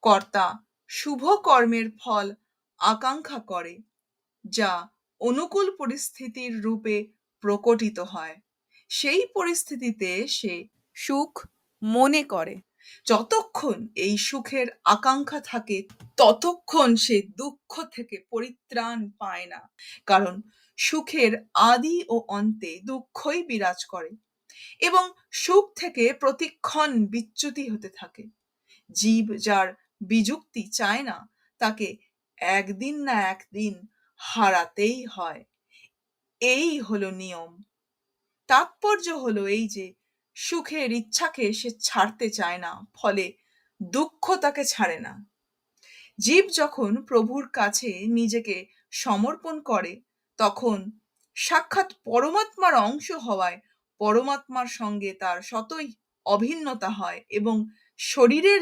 কর্তা শুভ কর্মের ফল আকাঙ্ক্ষা করে, যা অনুকূল পরিস্থিতির রূপে প্রকটিত হয়। সেই পরিস্থিতিতে সে সুখ মনে করে। যতক্ষণ এই সুখের আকাঙ্ক্ষা থাকে, ততক্ষণ সে দুঃখ থেকে পরিত্রাণ পায় না, কারণ সুখের আদি ও অন্তে দুঃখই বিরাজ করে এবং সুখ থেকে প্রতিক্ষণ বিচ্যুতি হতে থাকে। জীব যার বিযুক্তি চায় না, তাকে একদিন না একদিন হারাতেই হয়। এই হলো নিয়ম। তাৎপর্য হলো এই যে সুখের ইচ্ছাকে সে ছাড়তে চায় না, ফলে দুঃখ তাকে ছাড়ে না। জীব যখন প্রভুর কাছে নিজেকে সমর্পণ করে, তখন সাক্ষাৎ পরমাত্মার অংশ হওয়ায় পরমাত্মার সঙ্গে তার সতই অভিন্নতা হয় এবং শরীরের